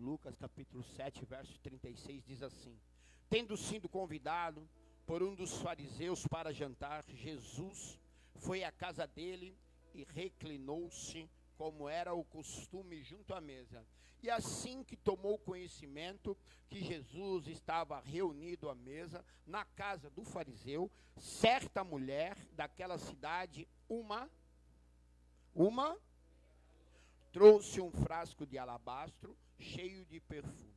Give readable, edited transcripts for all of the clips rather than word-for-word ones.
Lucas, capítulo 7, verso 36, diz assim: Tendo sido convidado por um dos fariseus para jantar, Jesus foi à casa dele e reclinou-se, como era o costume, junto à mesa. E assim que tomou conhecimento que Jesus estava reunido à mesa na casa do fariseu, certa mulher daquela cidade, trouxe um frasco de alabastro cheio de perfume.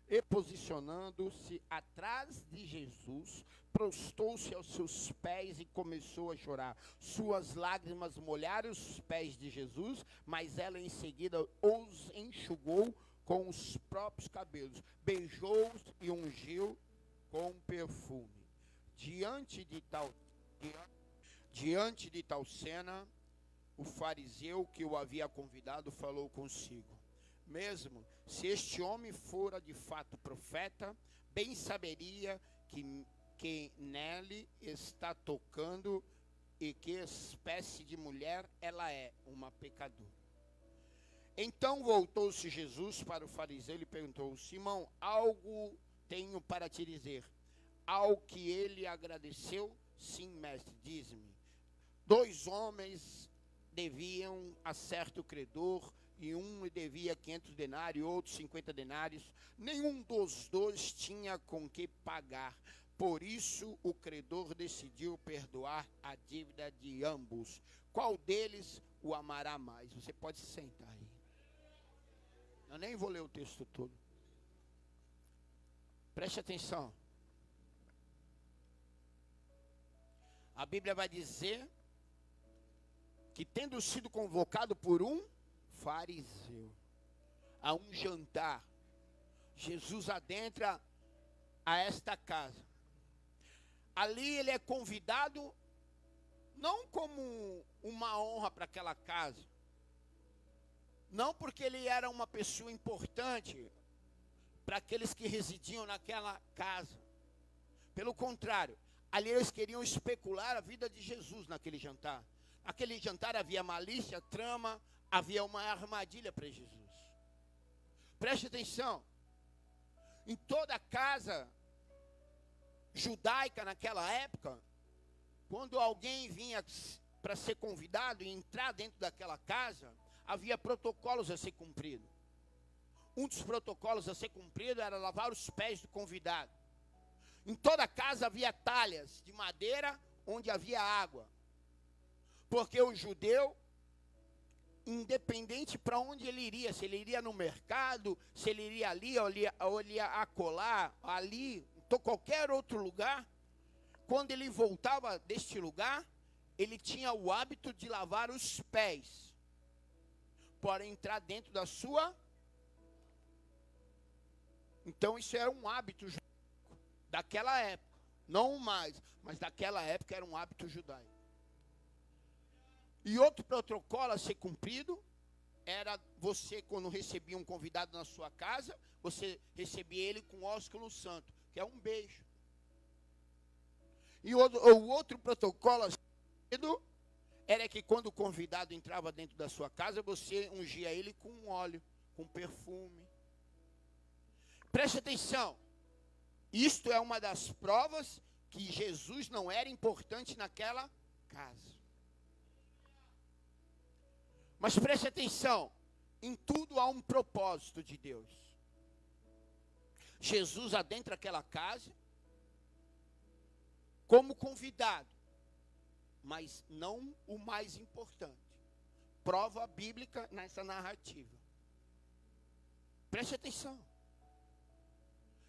E posicionando-se atrás de Jesus, prostou-se aos seus pés e começou a chorar. Suas lágrimas molharam os pés de Jesus, mas ela em seguida os enxugou com os próprios cabelos, beijou-os e ungiu com perfume. Diante de tal cena, o fariseu que o havia convidado falou consigo: mesmo se este homem fora de fato profeta, bem saberia que nele está tocando e que espécie de mulher ela é, uma pecadora. Então voltou-se Jesus para o fariseu e lhe perguntou: Simão, algo tenho para te dizer. Ao que ele agradeceu: sim, mestre, diz-me. 2 homens deviam a certo credor, e um devia 500 denários, e outro 50 denários. Nenhum dos dois tinha com que pagar. Por isso o credor decidiu perdoar a dívida de ambos. Qual deles o amará mais? Você pode se sentar aí. Eu nem vou ler o texto todo. Preste atenção. A Bíblia vai dizer que, tendo sido convocado por um fariseu a um jantar, Jesus adentra a esta casa. Ali ele é convidado não como uma honra para aquela casa, não porque ele era uma pessoa importante para aqueles que residiam naquela casa. Pelo contrário, ali eles queriam especular a vida de Jesus naquele jantar. Naquele jantar havia malícia, trama, havia uma armadilha para Jesus. Preste atenção. Em toda casa judaica naquela época, quando alguém vinha para ser convidado e entrar dentro daquela casa, havia protocolos a ser cumprido. Um dos protocolos a ser cumprido era lavar os pés do convidado. Em toda casa havia talhas de madeira onde havia água. Porque o judeu, independente para onde ele iria, se ele iria no mercado, se ele iria ali, ou ele ia acolá, ali, em qualquer outro lugar, quando ele voltava deste lugar, ele tinha o hábito de lavar os pés para entrar dentro da sua. Então isso era um hábito judaico daquela época, não mais, mas daquela época era um hábito judaico. E outro protocolo a ser cumprido era você, quando recebia um convidado na sua casa, você recebia ele com ósculo santo, que é um beijo. E o outro protocolo a ser cumprido era que quando o convidado entrava dentro da sua casa, você ungia ele com óleo, com perfume. Preste atenção. Isto é uma das provas que Jesus não era importante naquela casa. Mas preste atenção, em tudo há um propósito de Deus. Jesus adentra aquela casa como convidado, mas não o mais importante. Prova bíblica nessa narrativa. Preste atenção.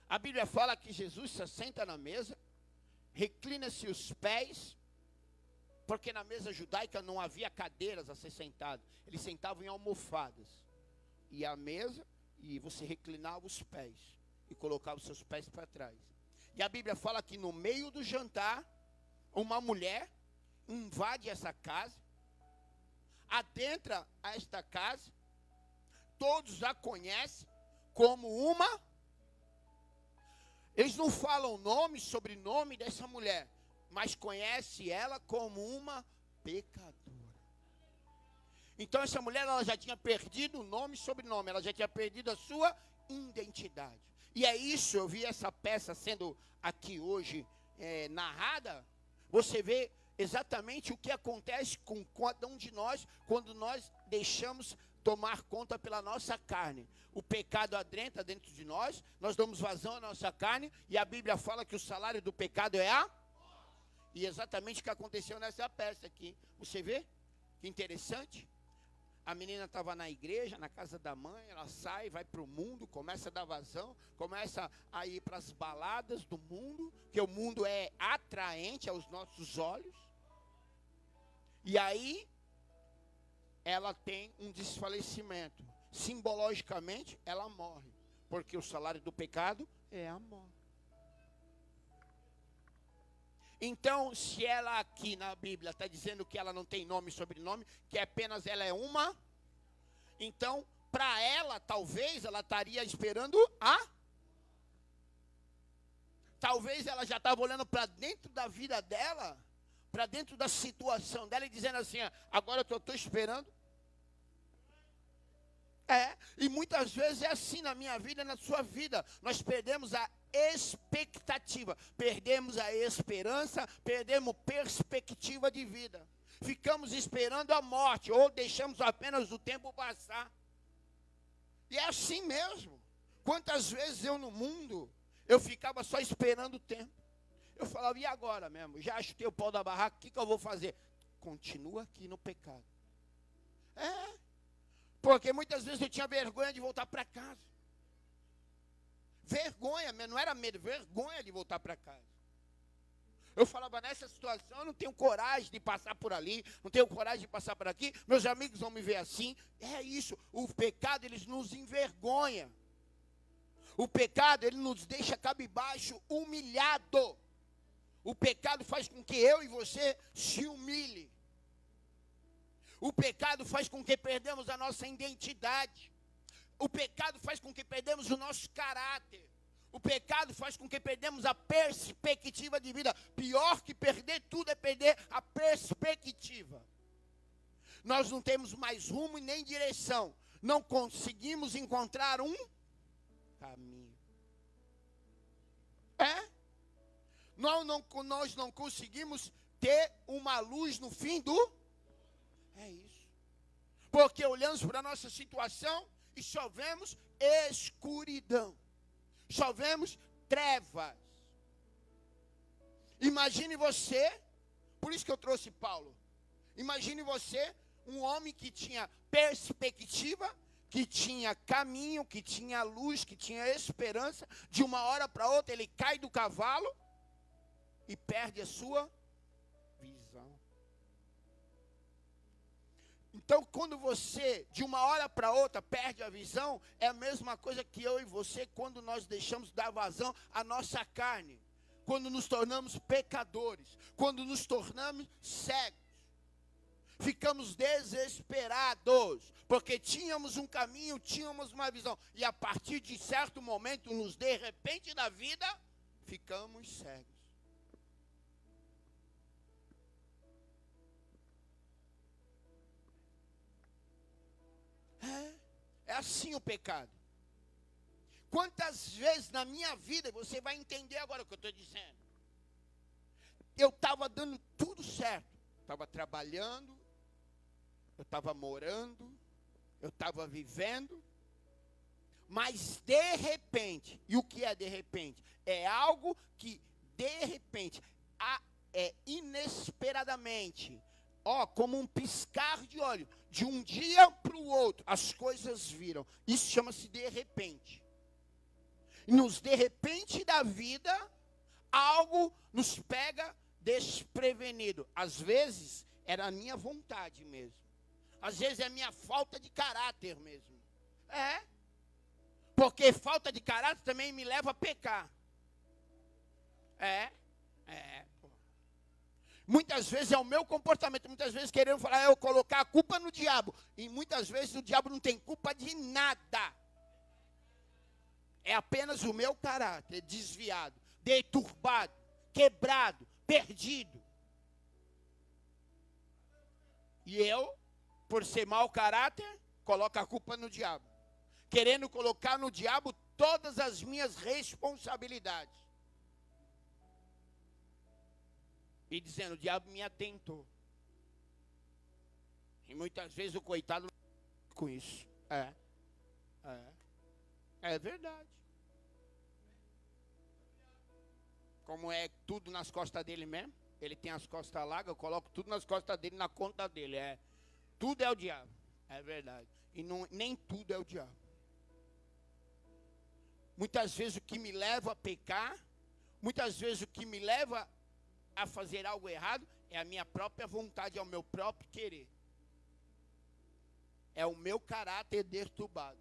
A Bíblia fala que Jesus se assenta na mesa, reclina-se os pés, porque na mesa judaica não havia cadeiras a ser sentado. Eles sentavam em almofadas. E a mesa, e você reclinava os pés. E colocava os seus pés para trás. E a Bíblia fala que no meio do jantar, uma mulher invade essa casa. Adentra a esta casa. Todos a conhecem como uma. Eles não falam nome, sobrenome dessa mulher, mas conhece ela como uma pecadora. Então essa mulher, ela já tinha perdido o nome e sobrenome, ela já tinha perdido a sua identidade. E é isso, eu vi essa peça sendo aqui hoje narrada. Você vê exatamente o que acontece com cada um de nós quando nós deixamos tomar conta pela nossa carne. O pecado adentra dentro de nós, nós damos vazão à nossa carne, e a Bíblia fala que o salário do pecado é a... E exatamente o que aconteceu nessa peça aqui. Você vê? Que interessante. A menina estava na igreja, na casa da mãe, ela sai, vai para o mundo, começa a dar vazão, começa a ir para as baladas do mundo, que o mundo é atraente aos nossos olhos. E aí, ela tem um desfalecimento. Simbologicamente, ela morre, porque o salário do pecado é a morte. Então, se ela aqui na Bíblia está dizendo que ela não tem nome e sobrenome, que apenas ela é uma, então, para ela, talvez, ela estaria esperando talvez ela já estava olhando para dentro da vida dela, para dentro da situação dela e dizendo assim, agora eu estou esperando. E muitas vezes é assim na minha vida e na sua vida. Nós perdemos a expectativa, perdemos a esperança, perdemos perspectiva de vida. Ficamos esperando a morte ou deixamos apenas o tempo passar. E é assim mesmo. Quantas vezes eu no mundo, eu ficava só esperando o tempo. Eu falava, e agora mesmo? Já achei o pau da barraca, o que eu vou fazer? Continua aqui no pecado. Porque muitas vezes eu tinha vergonha de voltar para casa. Vergonha, não era medo, vergonha de voltar para casa. Eu falava, nessa situação eu não tenho coragem de passar por ali, não tenho coragem de passar por aqui, meus amigos vão me ver assim. É isso, o pecado, ele nos envergonha. O pecado, ele nos deixa cabisbaixo, humilhado. O pecado faz com que eu e você se humilhe. O pecado faz com que perdemos a nossa identidade. O pecado faz com que perdemos o nosso caráter. O pecado faz com que perdemos a perspectiva de vida. Pior que perder tudo é perder a perspectiva. Nós não temos mais rumo e nem direção. Não conseguimos encontrar um caminho. Nós não conseguimos ter uma luz no fim do... É isso. Porque olhamos para a nossa situação e só vemos escuridão. Só vemos trevas. Imagine você, por isso que eu trouxe Paulo. Imagine você, um homem que tinha perspectiva, que tinha caminho, que tinha luz, que tinha esperança. De uma hora para outra ele cai do cavalo e perde a sua visão. Então, quando você, de uma hora para outra, perde a visão, é a mesma coisa que eu e você, quando nós deixamos dar vazão à nossa carne. Quando nos tornamos pecadores, quando nos tornamos cegos. Ficamos desesperados, porque tínhamos um caminho, tínhamos uma visão. E a partir de certo momento, de repente da vida, ficamos cegos. É assim o pecado. Quantas vezes na minha vida, você vai entender agora o que eu estou dizendo. Eu estava dando tudo certo. Estava trabalhando, eu estava morando, eu estava vivendo. Mas de repente, e o que é de repente? É algo que de repente, inesperadamente, como um piscar de olho, de um dia para o outro, as coisas viram. Isso chama-se de repente. E nos de repente da vida, algo nos pega desprevenido. Às vezes, era a minha vontade mesmo. Às vezes, é a minha falta de caráter mesmo. Porque falta de caráter também me leva a pecar. Muitas vezes é o meu comportamento, muitas vezes querendo falar, eu colocar a culpa no diabo. E muitas vezes o diabo não tem culpa de nada. É apenas o meu caráter desviado, deturbado, quebrado, perdido. E eu, por ser mau caráter, coloco a culpa no diabo. querendo colocar no diabo todas as minhas responsabilidades. E dizendo, o diabo me atentou. E muitas vezes o coitado com isso. É verdade. Como é tudo nas costas dele mesmo, ele tem as costas largas, eu coloco tudo nas costas dele, na conta dele. Tudo é o diabo. É verdade. E nem tudo é o diabo. Muitas vezes o que me leva a pecar, muitas vezes o que me leva a fazer algo errado, é a minha própria vontade, é o meu próprio querer. É o meu caráter perturbado.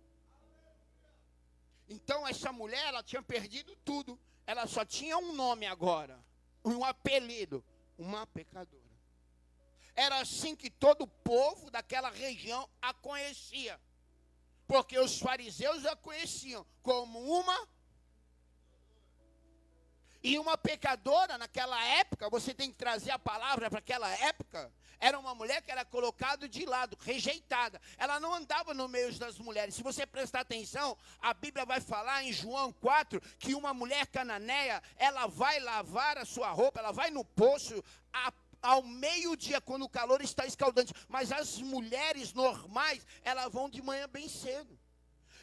Então essa mulher, ela tinha perdido tudo. Ela só tinha um nome agora, um apelido, uma pecadora. Era assim que todo o povo daquela região a conhecia. Porque os fariseus a conheciam como uma. E uma pecadora naquela época, você tem que trazer a palavra para aquela época, era uma mulher que era colocada de lado, rejeitada. Ela não andava no meio das mulheres. Se você prestar atenção, a Bíblia vai falar em João 4, que uma mulher cananeia, ela vai lavar a sua roupa, ela vai no poço ao meio-dia, quando o calor está escaldante. Mas as mulheres normais, elas vão de manhã bem cedo.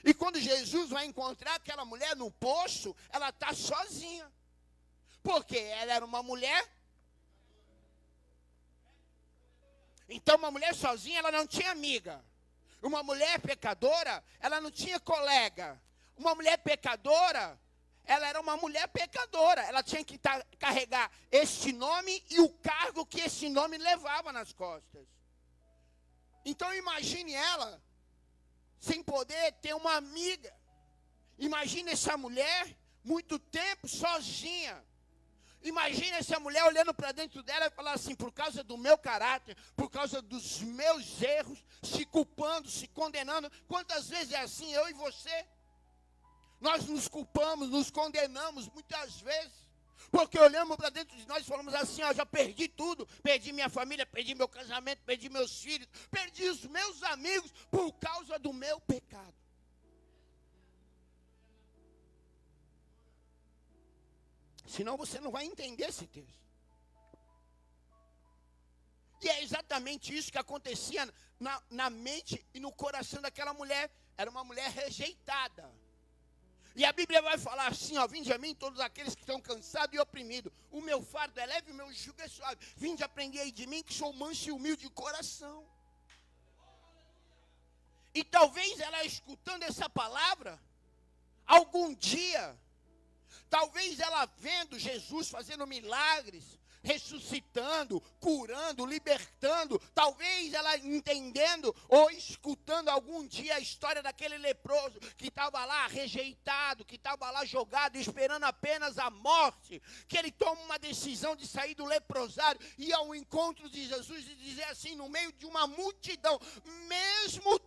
E quando Jesus vai encontrar aquela mulher no poço, ela está sozinha. Porque ela era uma mulher. Então uma mulher sozinha, ela não tinha amiga. Uma mulher pecadora, ela não tinha colega. Uma mulher pecadora, ela era uma mulher pecadora. Ela tinha que carregar este nome e o cargo que esse nome levava nas costas. Então imagine ela sem poder ter uma amiga. Imagine essa mulher muito tempo sozinha. Imagina essa mulher olhando para dentro dela e falar assim, por causa do meu caráter, por causa dos meus erros, se culpando, se condenando. Quantas vezes é assim, eu e você? Nós nos culpamos, nos condenamos muitas vezes. Porque olhamos para dentro de nós e falamos assim, já perdi tudo. Perdi minha família, perdi meu casamento, perdi meus filhos, perdi os meus amigos por causa do meu pecado. Senão você não vai entender esse texto. E é exatamente isso que acontecia na mente e no coração daquela mulher. Era uma mulher rejeitada. E a Bíblia vai falar assim, vinde a mim todos aqueles que estão cansados e oprimidos. O meu fardo é leve e o meu jugo é suave. Vinde aprender aí de mim que sou manso e humilde de coração. E talvez ela escutando essa palavra, algum dia, talvez ela vendo Jesus fazendo milagres, ressuscitando, curando, libertando, talvez ela entendendo ou escutando algum dia a história daquele leproso que estava lá rejeitado, que estava lá jogado, esperando apenas a morte, que ele toma uma decisão de sair do leprosário e ir ao encontro de Jesus e dizer assim, no meio de uma multidão, mesmo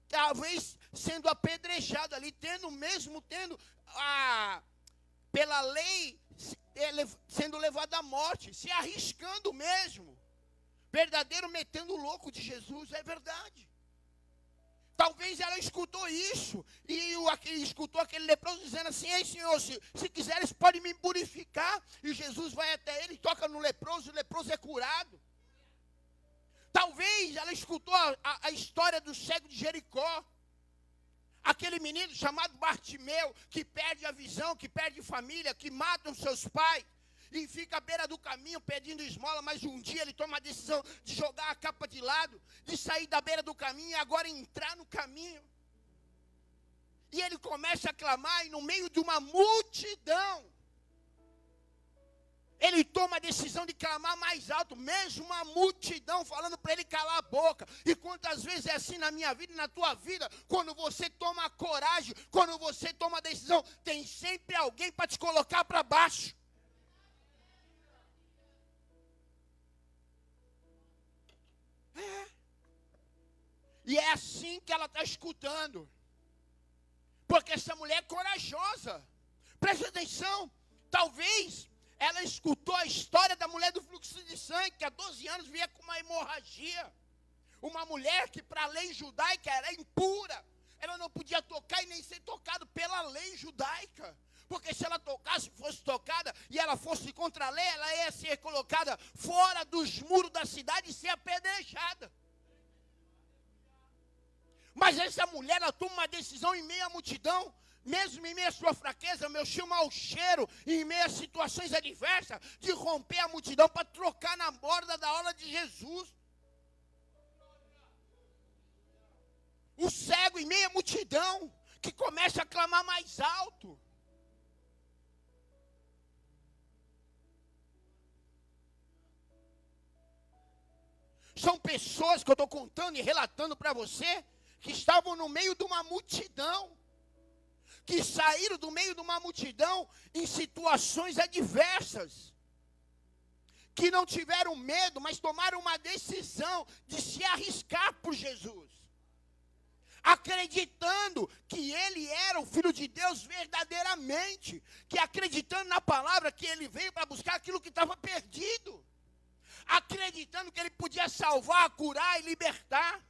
talvez sendo apedrejado ali, tendo pela lei, sendo levado à morte, se arriscando mesmo, verdadeiro metendo louco de Jesus, é verdade. Talvez ela escutou isso, e escutou aquele leproso dizendo assim, ei Senhor, se quiseres pode me purificar, e Jesus vai até ele, toca no leproso, o leproso é curado. Talvez ela escutou a história do cego de Jericó, aquele menino chamado Bartimeu, que perde a visão, que perde família, que mata os seus pais, e fica à beira do caminho pedindo esmola, mas um dia ele toma a decisão de jogar a capa de lado, de sair da beira do caminho e agora entrar no caminho. E ele começa a clamar, e no meio de uma multidão, ele toma a decisão de clamar mais alto, mesmo uma multidão falando para ele calar a boca. E quantas vezes é assim na minha vida e na tua vida, quando você toma coragem, quando você toma a decisão, tem sempre alguém para te colocar para baixo. E é assim que ela está escutando. Porque essa mulher é corajosa. Presta atenção, talvez ela escutou a história da mulher do fluxo de sangue, que há 12 anos vinha com uma hemorragia. Uma mulher que para a lei judaica era impura. Ela não podia tocar e nem ser tocada pela lei judaica. Porque se ela tocasse, fosse tocada, e ela fosse contra a lei, ela ia ser colocada fora dos muros da cidade e ser apedrejada. Mas essa mulher, ela toma uma decisão em meio à multidão, mesmo em meio à sua fraqueza, meu mau cheiro, em meio a situações adversas, de romper a multidão para trocar na borda da orla de Jesus. O cego em meio à multidão, que começa a clamar mais alto. São pessoas que eu estou contando e relatando para você, que estavam no meio de uma multidão, que saíram do meio de uma multidão em situações adversas, que não tiveram medo, mas tomaram uma decisão de se arriscar por Jesus, acreditando que ele era o Filho de Deus verdadeiramente, que acreditando na palavra que ele veio para buscar aquilo que estava perdido, acreditando que ele podia salvar, curar e libertar,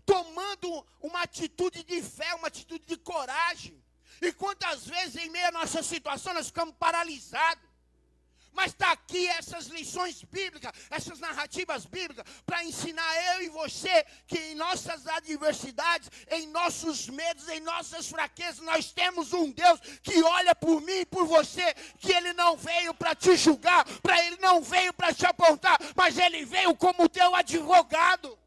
tomando uma atitude de fé, uma atitude de coragem. E quantas vezes em meio à nossa situação nós ficamos paralisados. Mas está aqui essas lições bíblicas, essas narrativas bíblicas, para ensinar eu e você que em nossas adversidades, em nossos medos, em nossas fraquezas, nós temos um Deus que olha por mim e por você, que Ele não veio para te julgar, Ele não veio para te apontar, mas Ele veio como teu advogado.